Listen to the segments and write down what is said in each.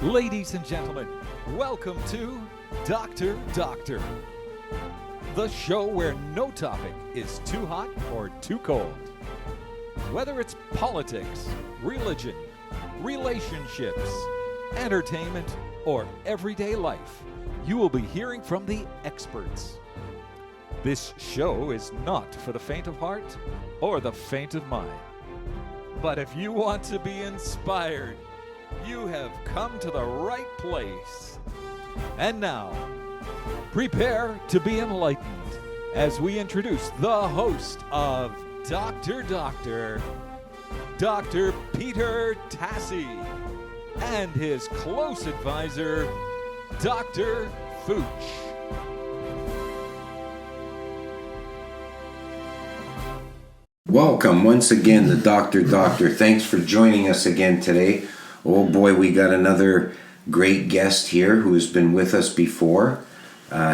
Ladies and gentlemen, welcome to Dr. Doctor, the show where no topic is too hot or too cold. Whether it's politics, religion, relationships, entertainment, or everyday life, you will be hearing from the experts. This show is not for the faint of heart or the faint of mind. But if you want to be inspired, you have come to the right place. And now, prepare to be enlightened as we introduce the host of Dr. Doctor, Dr. Peter Tassi, and his close advisor, Dr. Fooch. Welcome once again to Dr. Doctor. Thanks for joining us again today. Oh boy, we got another great guest here who has been with us before.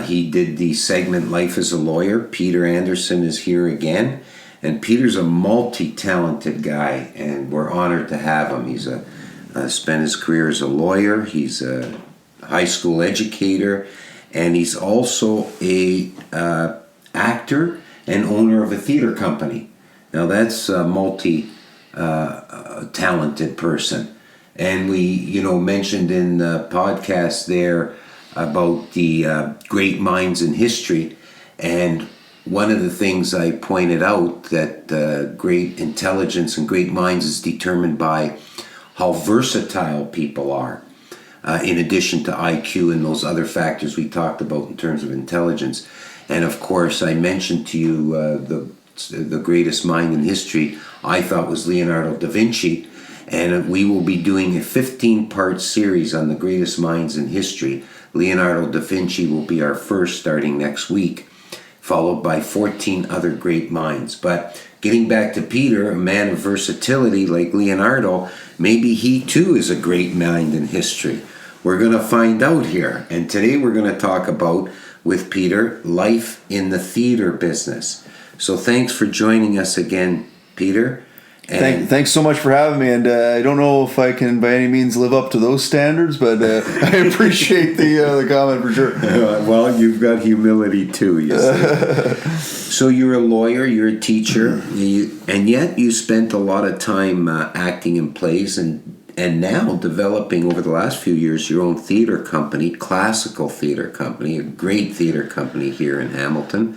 He did the segment Life as a Lawyer. Peter Anderson is here again. And Peter's a multi-talented guy, and we're honored to have him. He's spent his career as a lawyer. He's a high school educator, and he's also a actor and owner of a theater company. Now that's a multi-talented person. And we, mentioned in the podcast there about the great minds in history. And one of the things I pointed out that great intelligence and great minds is determined by how versatile people are, in addition to IQ and those other factors we talked about in terms of intelligence. And of course, I mentioned to you the greatest mind in history I thought was Leonardo da Vinci. And we will be doing a 15-part series on the greatest minds in history. Leonardo da Vinci will be our first starting next week, followed by 14 other great minds. But getting back to Peter, a man of versatility like Leonardo, maybe he too is a great mind in history. We're going to find out here. And today we're going to talk about, with Peter, life in the theater business. So thanks for joining us again, Peter. Thanks so much for having me, and I don't know if I can by any means live up to those standards, but I appreciate the comment for sure. Well, you've got humility too, you see. So you're a lawyer, you're a teacher, and yet you spent a lot of time acting in plays and now developing over the last few years your own theater company, classical theater company, a great theater company here in Hamilton.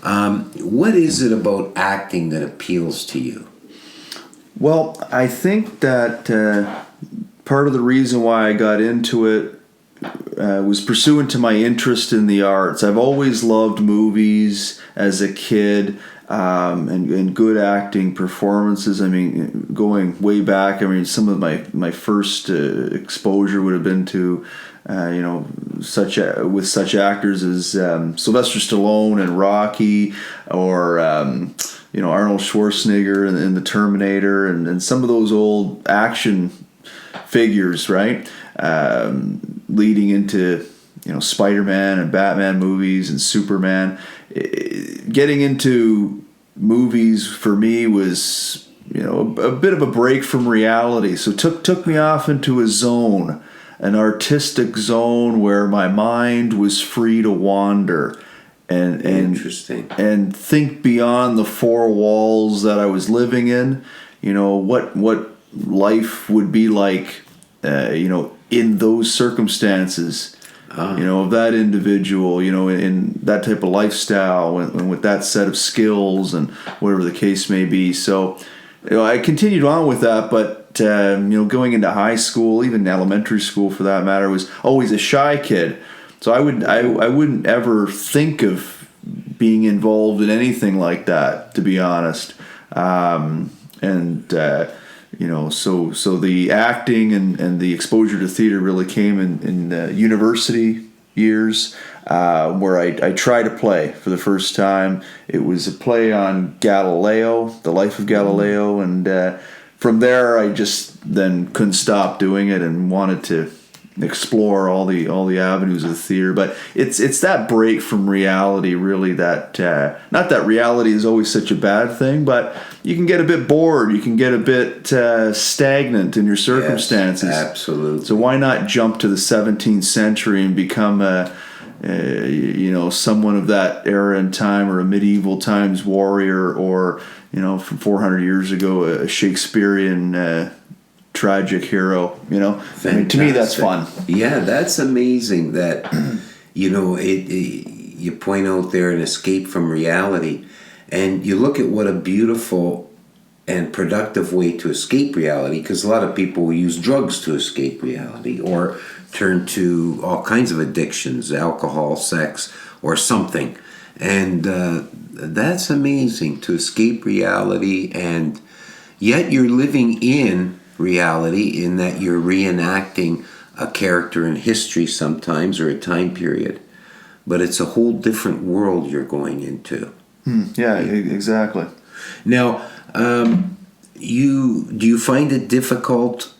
What is it about acting that appeals to you? Well, I think that part of the reason why I got into it was pursuant to my interest in the arts. I've always loved movies as a kid and good acting performances. I mean, going way back, some of my first exposure would have been to such actors as Sylvester Stallone and Rocky, or Arnold Schwarzenegger in The Terminator, and some of those old action figures, right? Leading into Spider-Man and Batman movies and Superman. Getting into movies for me was a bit of a break from reality. So took me off into a zone, an artistic zone where my mind was free to wander. And Interesting. And think beyond the four walls that I was living in. What life would be like, in those circumstances. Of that individual, in that type of lifestyle, and with that set of skills and whatever the case may be. So, I continued on with that, but going into high school, even elementary school for that matter, was always a shy kid. So I wouldn't ever think of being involved in anything like that, to be honest. So the acting and the exposure to theater really came in university years, where I tried a play for the first time. It was a play on Galileo, the life of Galileo, and from there I just then couldn't stop doing it and wanted to explore all the avenues of the theater. But it's that break from reality, really, that not that reality is always such a bad thing, but you can get a bit bored. You can get a bit stagnant in your circumstances. Yes, absolutely. So why not jump to the 17th century and become someone of that era and time, or a medieval times warrior, or from 400 years ago, a Shakespearean tragic hero. I mean, to me that's fun. Yeah, that's amazing. That you point out there an escape from reality, and you look at what a beautiful and productive way to escape reality, because a lot of people will use drugs to escape reality, or turn to all kinds of addictions, alcohol, sex, or something. And that's amazing, to escape reality, and yet you're living in reality in that you're reenacting a character in history sometimes, or a time period. But it's a whole different world you're going into. Yeah, exactly. Now, do you find it difficult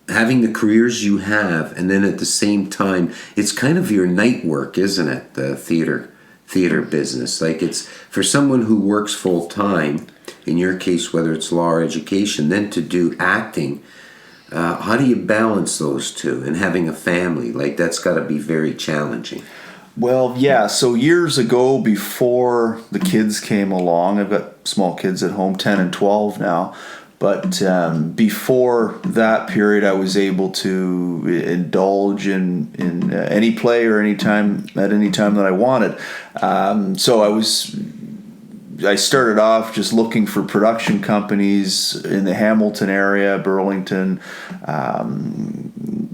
having the careers you have, and then at the same time, it's kind of your night work, isn't it? The theater business. Like, it's for someone who works full time, in your case, whether it's law or education, then to do acting. How do you balance those two, and having a family? Like, that's got to be very challenging. Well, yeah. So years ago, before the kids came along, I've got small kids at home, 10 and 12 now. But before that period, I was able to indulge in any play or any time that I wanted. So I started off just looking for production companies in the Hamilton area, Burlington,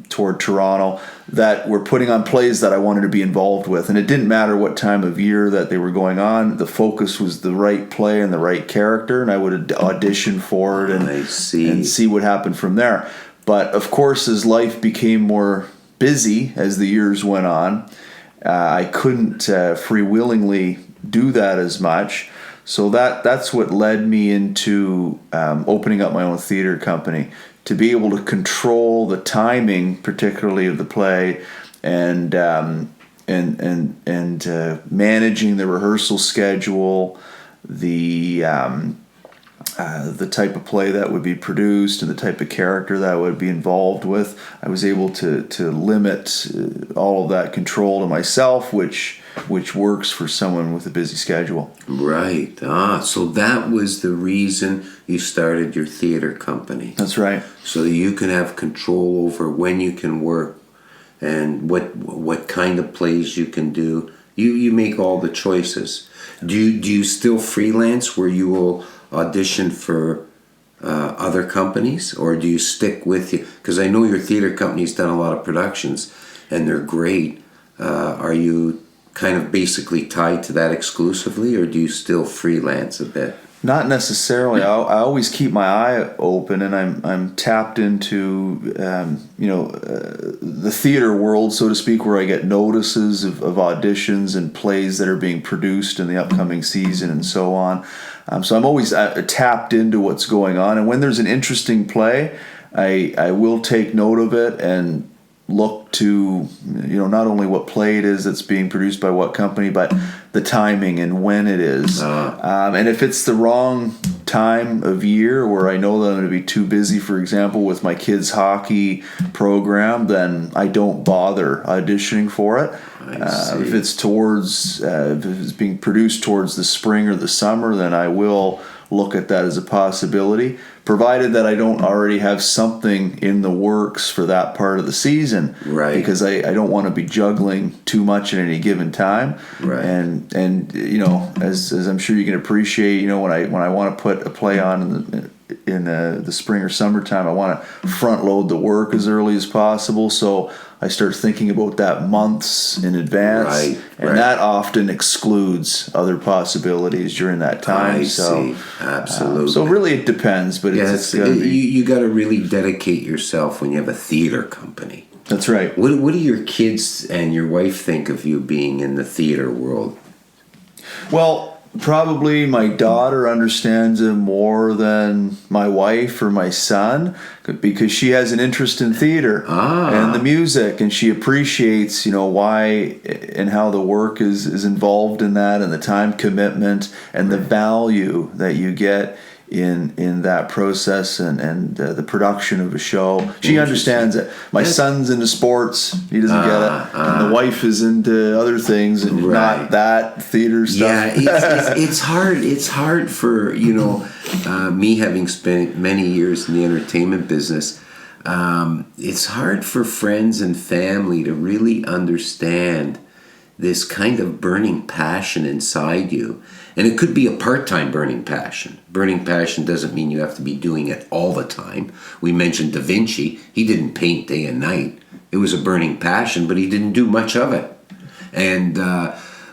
toward Toronto, that were putting on plays that I wanted to be involved with. And it didn't matter what time of year that they were going on. The focus was the right play and the right character, and I would audition for it and see what happened from there. But of course, as life became more busy as the years went on, I couldn't freewillingly do that as much. So that's what led me into opening up my own theater company, to be able to control the timing, particularly of the play, and managing the rehearsal schedule, the type of play that would be produced, and the type of character that I would be involved with. I was able to limit all of that control to myself, which works for someone with a busy schedule. Right. So that was the reason you started your theater company. That's right. So that you can have control over when you can work and what kind of plays you can do. You make all the choices. Do you still freelance, where you will audition for other companies, or do you stick with you? Because I know your theater company's done a lot of productions, and they're great. Are you kind of basically tied to that exclusively, or do you still freelance a bit? Not necessarily. I always keep my eye open, and I'm tapped into the theater world, so to speak, where I get notices of auditions and plays that are being produced in the upcoming season and so on. So I'm always tapped into what's going on, and when there's an interesting play, I will take note of it and look to not only what play it is that's being produced by what company, but the timing and when it is. And if it's the wrong time of year, where I know that I'm going to be too busy, for example, with my kids' hockey program, then I don't bother auditioning for it. If it's being produced towards the spring or the summer, then I will look at that as a possibility, provided that I don't already have something in the works for that part of the season. Right. Because I don't want to be juggling too much at any given time. Right. And as I'm sure you can appreciate, when I want to put a play on in the spring or summertime, I want to front load the work as early as possible. So I start thinking about that months in advance, and that often excludes other possibilities during that time. I see. Absolutely. So really, it depends, but you got to really dedicate yourself when you have a theater company. That's right. What do your kids and your wife think of you being in the theater world? Well, probably my daughter understands it more than my wife or my son, because she has an interest in theater and the music, and she appreciates, why and how the work is involved in that, and the time commitment and the value that you get in that process and the production of a show. She understands it. My son's into sports. He doesn't get it. And the wife is into other things and not that theater stuff. Yeah, it's hard. It's hard for, me having spent many years in the entertainment business. It's hard for friends and family to really understand this kind of burning passion inside you. And it could be a part-time burning passion. Burning passion doesn't mean you have to be doing it all the time. We mentioned Da Vinci. He didn't paint day and night. It was a burning passion, but he didn't do much of it. And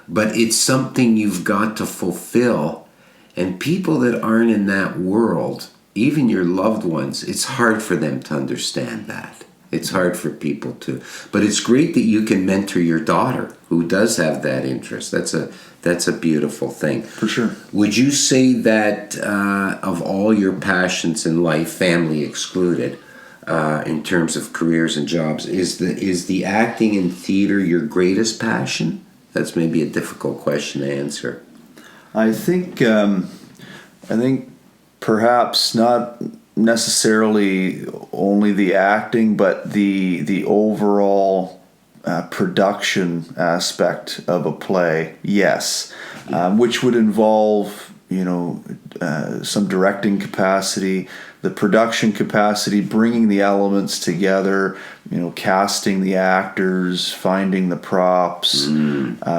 but it's something you've got to fulfill. And people that aren't in that world, even your loved ones, it's hard for them to understand that. It's hard for people to. But it's great that you can mentor your daughter who does have that interest. That's a beautiful thing. For sure. Would you say that of all your passions in life, family excluded, in terms of careers and jobs, is the acting in theater your greatest passion? That's maybe a difficult question to answer. I think perhaps not necessarily only the acting, but the overall production aspect of a play, yes, which would involve some directing capacity, the production capacity, bringing the elements together, casting the actors, finding the props,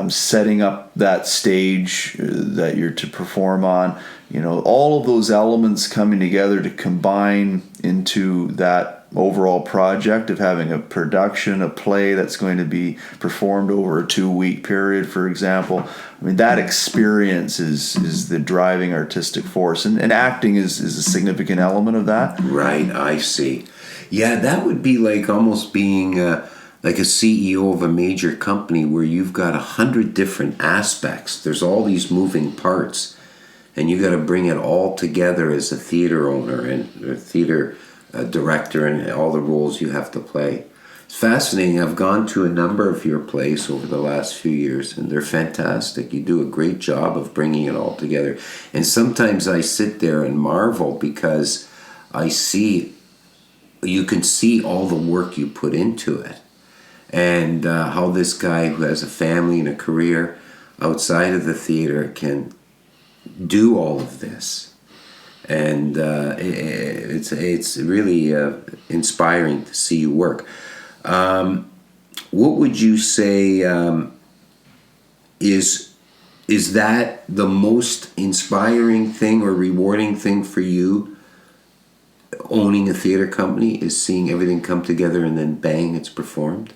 setting up that stage that you're to perform on. All of those elements coming together to combine into that overall project of having a production, a play that's going to be performed over a 2-week period, for example. I mean, that experience is the driving artistic force, and acting is a significant element of that. Right, I see. Yeah, that would be like almost being like a CEO of a major company where you've got 100 different aspects. There's all these moving parts, and you got to bring it all together as a theater owner and a theater director, and all the roles you have to play. It's fascinating. I've gone to a number of your plays over the last few years, and they're fantastic. You do a great job of bringing it all together. And sometimes I sit there and marvel because you can see all the work you put into it, and how this guy who has a family and a career outside of the theater can do all of this. And it's really inspiring to see you work. What would you say is that the most inspiring thing or rewarding thing for you, owning a theater company, is seeing everything come together and then bang, it's performed?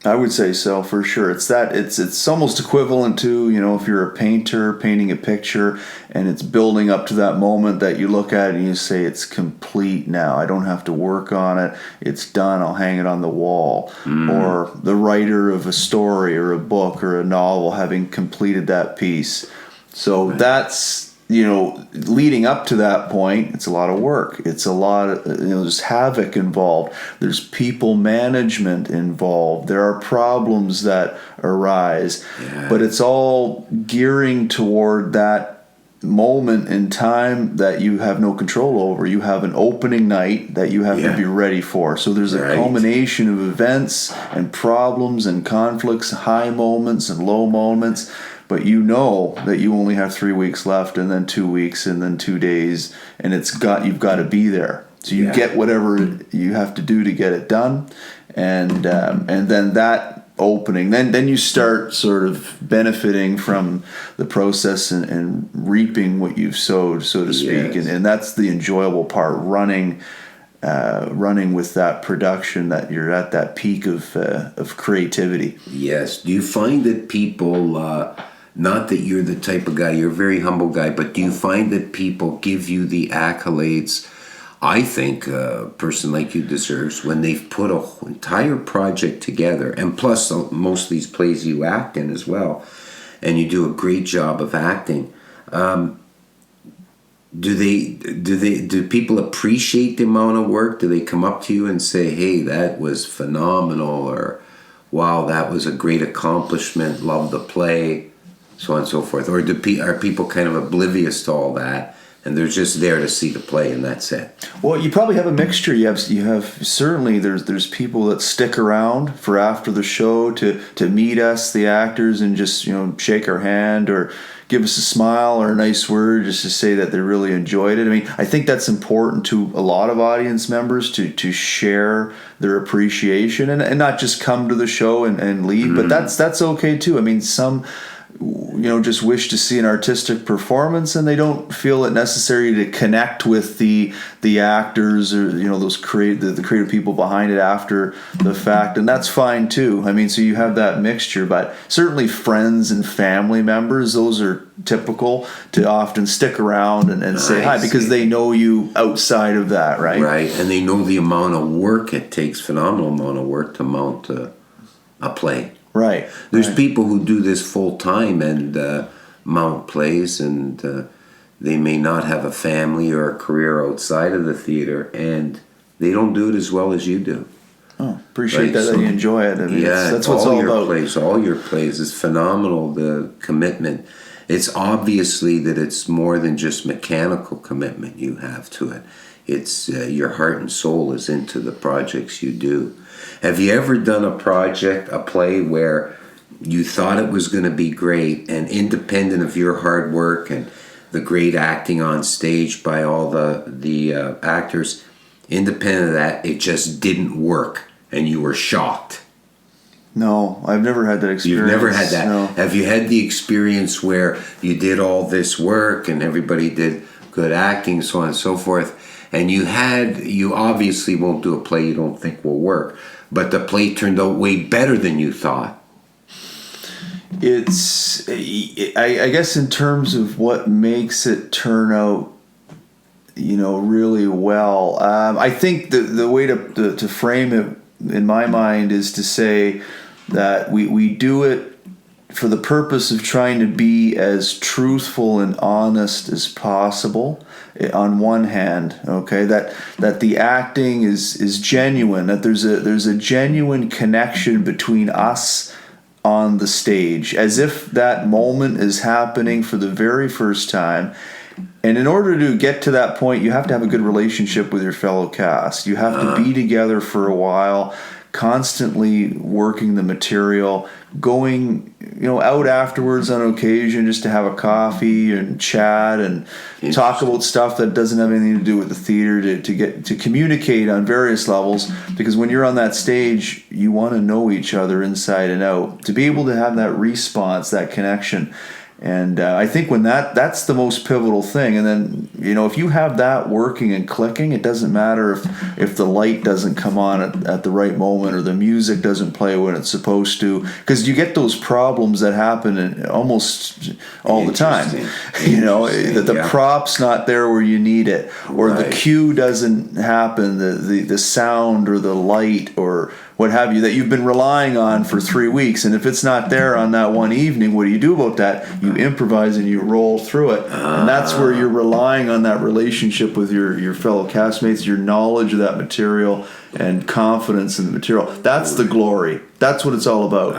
I would say so, for sure. It's almost equivalent to, if you're a painter painting a picture and it's building up to that moment that you look at it and you say, it's complete now. I don't have to work on it. It's done. I'll hang it on the wall. Or the writer of a story or a book or a novel having completed that piece. So that's, leading up to that point, it's a lot of work. It's a lot of, there's havoc involved. There's people management involved. There are problems that arise. Yeah. But it's all gearing toward that moment in time that you have no control over. You have an opening night that you have to be ready for. So there's a culmination of events and problems and conflicts, high moments and low moments. But you know that you only have 3 weeks left, and then 2 weeks, and then 2 days, and you've got to be there. So you get whatever you have to do to get it done, and then that opening, then you start sort of benefiting from the process and reaping what you've sowed, so to speak, and that's the enjoyable part. Running with that production, that you're at that peak of creativity. Yes. Do you find that people? Not that you're the type of guy, you're a very humble guy, but do you find that people give you the accolades I think a person like you deserves when they've put a whole entire project together, and plus most of these plays you act in as well, and you do a great job of acting? Do people appreciate the amount of work? Do they come up to you and say, "Hey, that was phenomenal," or "Wow, that was a great accomplishment, love the play," so on and so forth? Or are people kind of oblivious to all that, and they're just there to see the play and that's it? Well, you probably have a mixture. You have certainly there's people that stick around for after the show to meet us, the actors, and just shake our hand or give us a smile or a nice word just to say that they really enjoyed it. I mean, I think that's important to a lot of audience members to share their appreciation and not just come to the show and leave, but that's okay too. I mean, some just wish to see an artistic performance and they don't feel it necessary to connect with the actors or those the creative people behind it after the fact, and that's fine too. I mean, so you have that mixture, but certainly friends and family members, those are typical to often stick around and say hi because they know you outside of that, right? Right, and they know the amount of work it takes, phenomenal amount of work to mount a play. Right. There's people who do this full time and mount plays, and they may not have a family or a career outside of the theater, and they don't do it as well as you do. Oh, appreciate that you enjoy it. I mean, that's what it's all about. All your plays is phenomenal. The commitment. It's obviously that it's more than just mechanical commitment you have to it. It's your heart and soul is into the projects you do. Have you ever done a play where you thought it was going to be great, and independent of your hard work and the great acting on stage by all the actors, independent of that, it just didn't work and you were shocked? No, I've never had that experience. You've never had that? No. Have you had the experience where you did all this work and everybody did good acting, so on and so forth, and you obviously won't do a play you don't think will work, but the play turned out way better than you thought? I guess in terms of what makes it turn out, really well, I think the way to frame it in my mind is to say that we do it for the purpose of trying to be as truthful and honest as possible. On one hand, okay, that the acting is genuine, that there's a genuine connection between us on the stage, as if that moment is happening for the very first time. And in order to get to that point, you have to have a good relationship with your fellow cast. You have to be together for a while, constantly working the material, going out afterwards on occasion just to have a coffee and chat and talk about stuff that doesn't have anything to do with the theater, to get to communicate on various levels, because when you're on that stage you want to know each other inside and out, to be able to have that response, that connection. And I think when that's the most pivotal thing. And then, if you have that working and clicking, it doesn't matter if the light doesn't come on at the right moment or the music doesn't play when it's supposed to, because you get those problems that happen almost all the time. That the prop's not there where you need it, or the cue doesn't happen, the sound or the light or what have you, that you've been relying on for 3 weeks. And if it's not there on that one evening, what do you do about that? You improvise and you roll through it. And that's where you're relying on that relationship with your fellow castmates, your knowledge of that material and confidence in the material. That's the glory. That's what it's all about.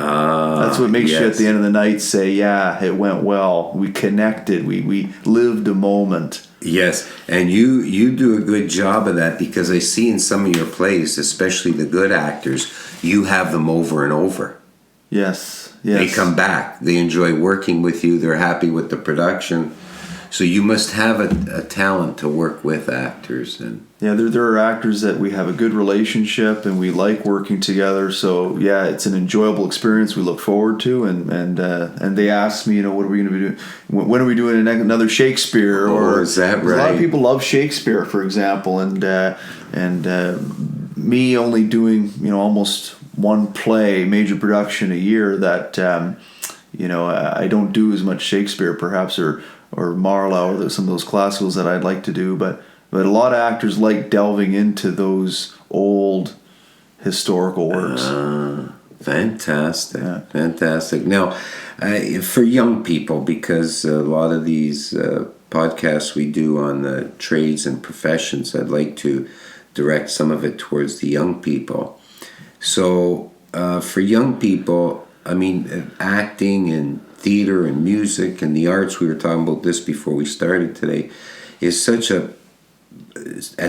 That's what makes you at the end of the night say, yeah, it went well. We connected. We lived a moment. Yes, and you do a good job of that, because I see in some of your plays, especially the good actors, you have them over and over. Yes. They come back. They enjoy working with you. They're happy with the production. So you must have a talent to work with actors. And there are actors that we have a good relationship and we like working together. So yeah, it's an enjoyable experience we look forward to. And they ask me, what are we going to be doing? When are we doing another Shakespeare? Or is that right? A lot of people love Shakespeare, for example, and me only doing almost one play, major production a year, that I don't do as much Shakespeare, perhaps, or Marlowe, or some of those classicals that I'd like to do, but a lot of actors like delving into those old historical works. Fantastic. Fantastic. Now, for young people, because a lot of these podcasts we do on the trades and professions, I'd like to direct some of it towards the young people. So, for young people, I mean, acting and theater and music and the arts, we were talking about this before we started today, is such at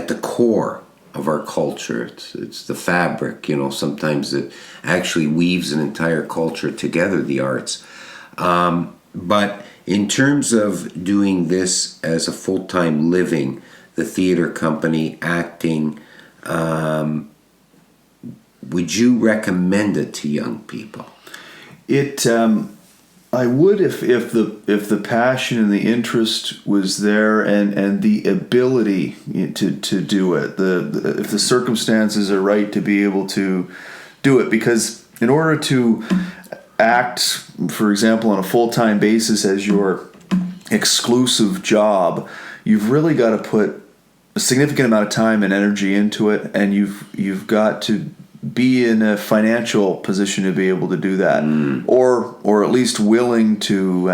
the core of our culture. It's the fabric, sometimes it actually weaves an entire culture together, the arts. But in terms of doing this as a full-time living, the theater company, acting, would you recommend it to young people? I would if the passion and the interest was there and the ability to do it. If the circumstances are right to be able to do it, because in order to act, for example, on a full-time basis as your exclusive job, you've really got to put a significant amount of time and energy into it, and you've got to be in a financial position to be able to do that, or at least willing to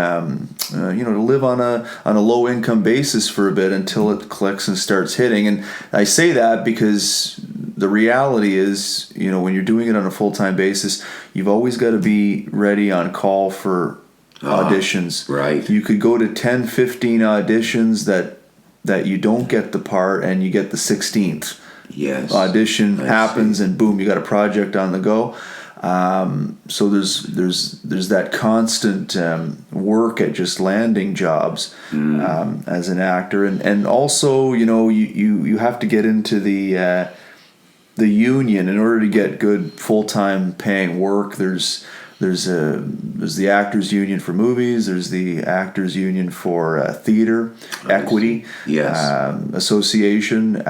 to live on a low income basis for a bit until it clicks and starts hitting. And I say that because the reality is, when you're doing it on a full time basis, you've always got to be ready on call for auditions. Right. You could go to 10, 15 auditions that you don't get the part, and you get the 16th. Yes. Audition happens, and boom, you got a project on the go. So there's that constant work at just landing jobs as an actor, and also you have to get into the union in order to get good full-time paying work. There's the actors union for movies. There's the actors union for theater, equity, association.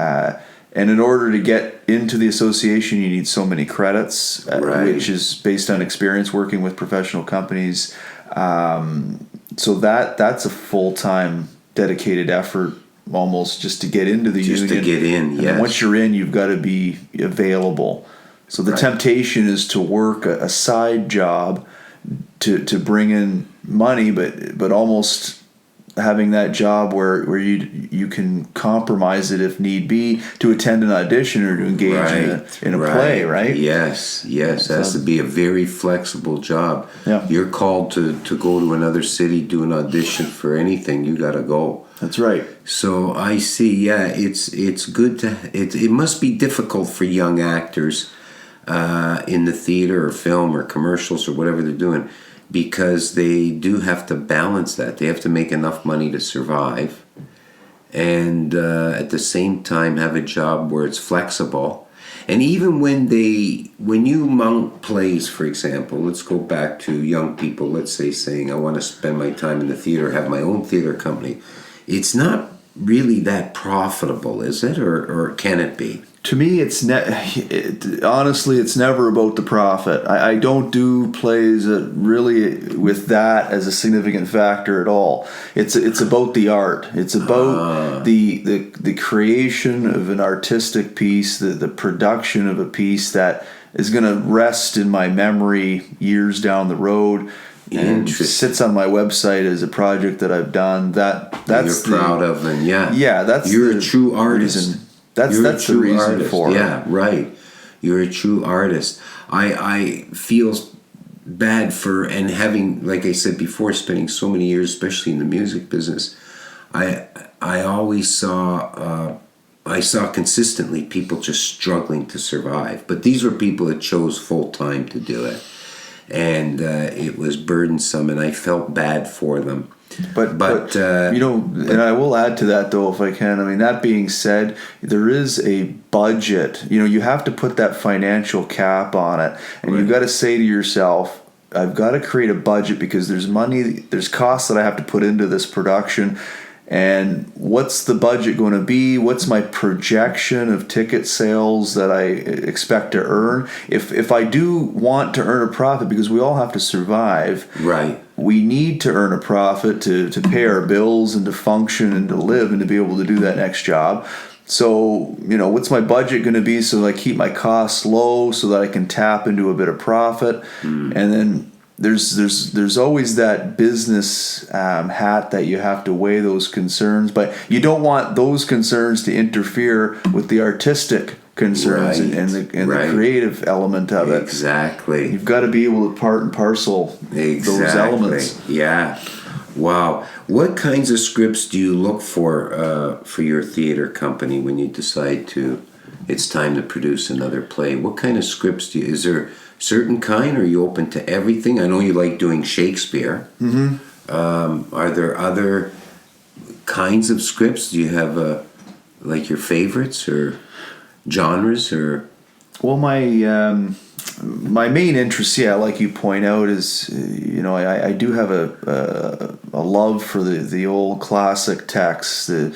And in order to get into the association, you need so many credits, which is based on experience working with professional companies. So that's a full-time dedicated effort, almost, just to get into the union. Just to get in, yes. And once you're in, you've got to be available. So the temptation is to work a side job to bring in money, but almost having that job where you can compromise it if need be to attend an audition or to engage in a play, right? Yes. That has to be a very flexible job. Yeah. You're called to go to another city, do an audition for anything, you got to go. That's right. So I see. Yeah, it's good to. It must be difficult for young actors in the theater or film or commercials or whatever they're doing, because they do have to balance that. They have to make enough money to survive, and at the same time have a job where it's flexible. And even when you mount plays, for example, let's go back to young people, let's say saying, I want to spend my time in the theater, have my own theater company. It's not really that profitable, is it? Or can it be? To me, honestly, it's never about the profit. I don't do plays really with that as a significant factor at all. It's about the art. It's about the creation of an artistic piece, the production of a piece that is going to rest in my memory years down the road. And sits on my website as a project that I've done. That's you're proud of, and that's you're a true artist. Reason. That's the reason artist. for it. Yeah, right. You're a true artist. I feel bad for, and having, like I said before, spending so many years, especially in the music business, I always saw consistently people just struggling to survive. But these were people that chose full time to do it. And it was burdensome, and I felt bad for them. But and I will add to that, though, if I can. I mean, that being said, there is a budget. You have to put that financial cap on it, and you've got to say to yourself, I've got to create a budget because there's money, there's costs that I have to put into this production. And what's the budget going to be? What's my projection of ticket sales that I expect to earn? If I do want to earn a profit, because we all have to survive, right? We need to earn a profit to pay our bills and to function and to live and to be able to do that next job. So, what's my budget going to be so that I keep my costs low so that I can tap into a bit of profit? And then there's always that business hat that you have to weigh those concerns, but you don't want those concerns to interfere with the artistic concerns and the creative element of it. Exactly. You've got to be able to part and parcel those elements. Yeah. Wow. What kinds of scripts do you look for your theater company when you decide it's time to produce another play? What kind of scripts is there certain kind, or are you open to everything? I know you like doing Shakespeare. Are there other kinds of scripts? Do you have your favorites or genres or? Well, my main interest, like you point out, is I do have a love for the old classic texts, the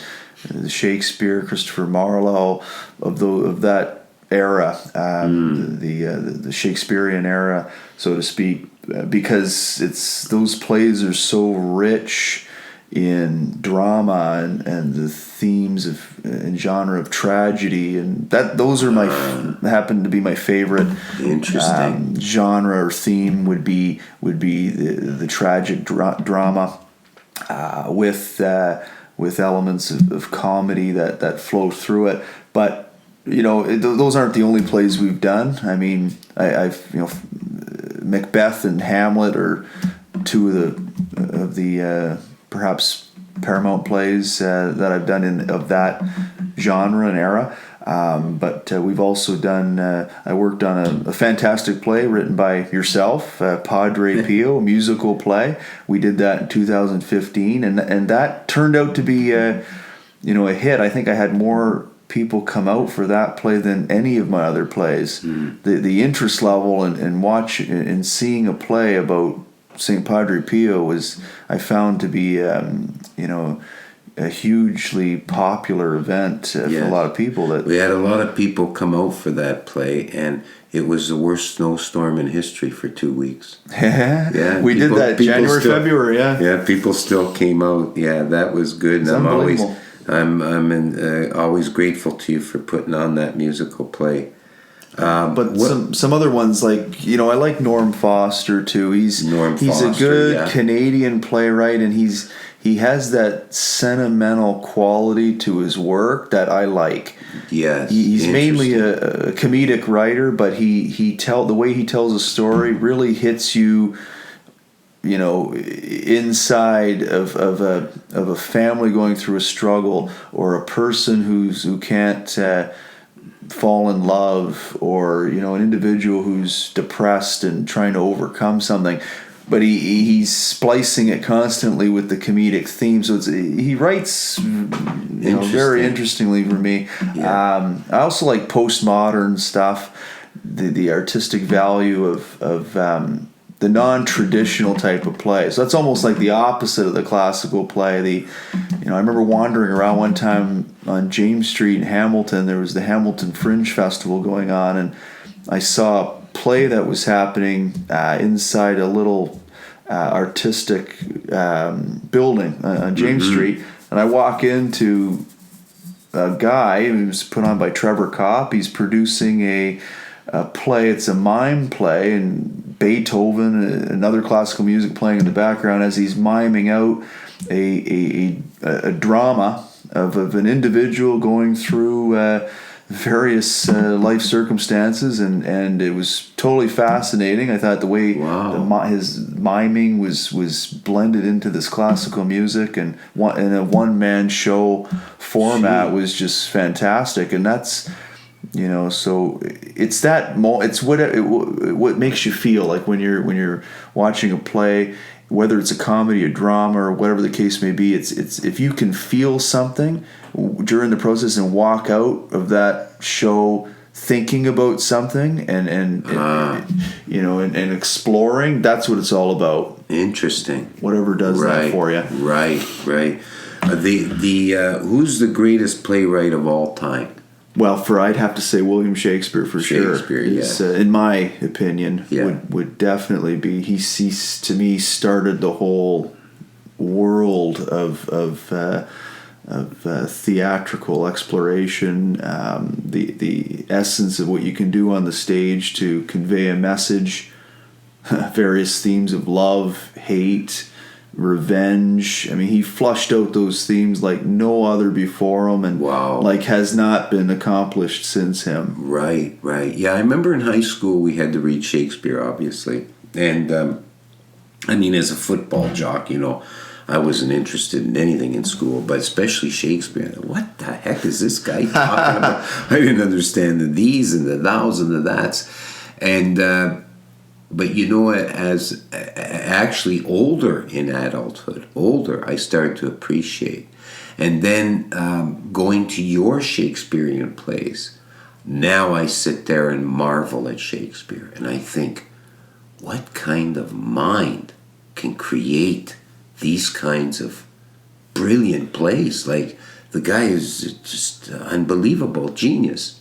Shakespeare, Christopher Marlowe, of that era, the Shakespearean era, so to speak, because those plays are so rich in drama and the themes and genre of tragedy, and those are happen to be my favorite. Interesting. Genre or theme would be the tragic drama with elements of comedy that flow through it. But those aren't the only plays we've done. I mean, I've Macbeth and Hamlet are two of the perhaps Paramount plays that I've done of that genre and era. But we've also done. I worked on a fantastic play written by yourself, Padre Pio, a musical play. We did that in 2015, and that turned out to be a hit. I think I had more people come out for that play than any of my other plays. The interest level in seeing a play about St. Padre Pio I found to be a hugely popular event for a lot of people. We had a lot of people come out for that play, and it was the worst snowstorm in history for 2 weeks. Yeah, we did that January, February. Yeah, people still came out. Yeah, that was good. It's and unbelievable. I'm always grateful to you for putting on that musical play. But some other ones, like I like Norm Foster too. He's a good Canadian playwright, and he has that sentimental quality to his work that I like. Yes, he's mainly a comedic writer, but the way he tells a story really hits you. Inside of a family going through a struggle, or a person who can't fall in love, or an individual who's depressed and trying to overcome something, but he's splicing it constantly with the comedic theme. So he writes very interestingly for me. I also like postmodern stuff, the artistic value of the non-traditional type of play. So that's almost like the opposite of the classical play. I remember wandering around one time on James Street in Hamilton. There was the Hamilton Fringe Festival going on, and I saw a play that was happening inside a little artistic building on James Street. And I walk into a guy who's put on by Trevor Kopp. He's producing a play. It's a mime play, and Beethoven and other classical music playing in the background as he's miming out a drama of an individual going through various life circumstances, and it was totally fascinating. I thought the way his miming was blended into this classical music and in a one-man show format was just fantastic. And that's so it's it's what makes you feel like when you're watching a play, whether it's a comedy, a drama, or whatever the case may be. It's if you can feel something during the process and walk out of that show thinking about something and exploring. That's what it's all about. Interesting. Whatever does that for you. Right. Who's the greatest playwright of all time? Well, I'd have to say William Shakespeare for sure. Shakespeare, yes. In my opinion, would definitely be. He to me started the whole world of theatrical exploration, the essence of what you can do on the stage to convey a message, various themes of love, hate, revenge. I mean, he flushed out those themes like no other before him, and Wow. like has not been accomplished since him. Right. Yeah, I remember in high school we had to read Shakespeare, obviously. And, I mean, as a football jock, I wasn't interested in anything in school, but especially Shakespeare. What the heck is this guy talking about? I didn't understand the these and the thous and the that's. And, but as actually older in adulthood, I started to appreciate. And then going to your Shakespearean plays, now I sit there and marvel at Shakespeare. And I think, what kind of mind can create these kinds of brilliant plays? Like, the guy is just unbelievable genius.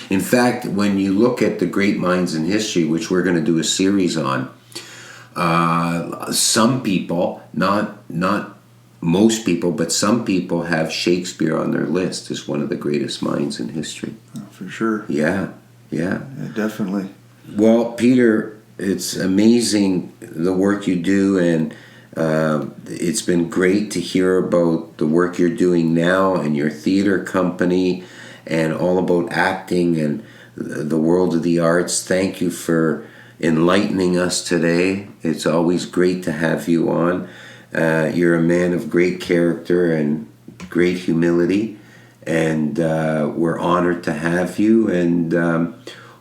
In fact, when you look at the great minds in history, which we're going to do a series on, some people, not most people, but some people have Shakespeare on their list as one of the greatest minds in history. Oh, for sure. Yeah, Definitely. Well, Peter, it's amazing the work you do, and it's been great to hear about the work you're doing now and your theater company and all about acting and the world of the arts. Thank you for enlightening us today. It's always great to have you on. You're a man of great character and great humility, and we're honored to have you, and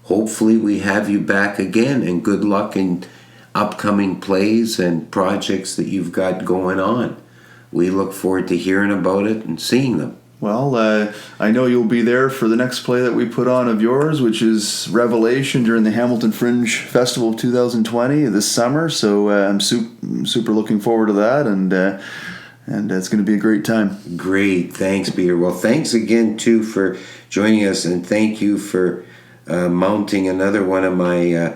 hopefully we have you back again, and good luck in upcoming plays and projects that you've got going on. We look forward to hearing about it and seeing them. Well, I know you'll be there for the next play that we put on of yours, which is Revelation during the Hamilton Fringe Festival of 2020 this summer. So I'm super looking forward to that, and it's going to be a great time. Great. Thanks, Peter. Well, thanks again, too, for joining us, and thank you for mounting another one of my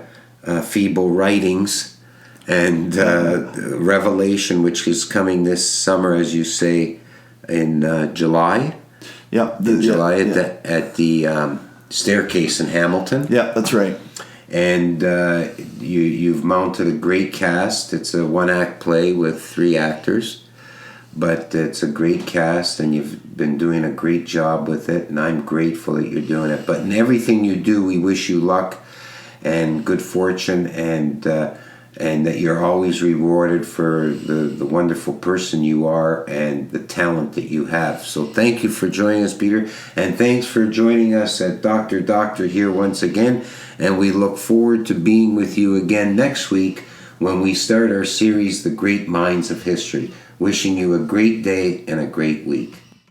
feeble writings, and Revelation, which is coming this summer, as you say, in July. Yeah, at the Staircase in Hamilton. Yeah, that's right. And you've mounted a great cast. It's a one-act play with 3 actors, but it's a great cast, and you've been doing a great job with it, and I'm grateful that you're doing it. But in everything you do, we wish you luck and good fortune, and that you're always rewarded for the wonderful person you are and the talent that you have. So thank you for joining us, Peter, and thanks for joining us at Dr. Doctor here once again, and we look forward to being with you again next week when we start our series, The Great Minds of History. Wishing you a great day and a great week.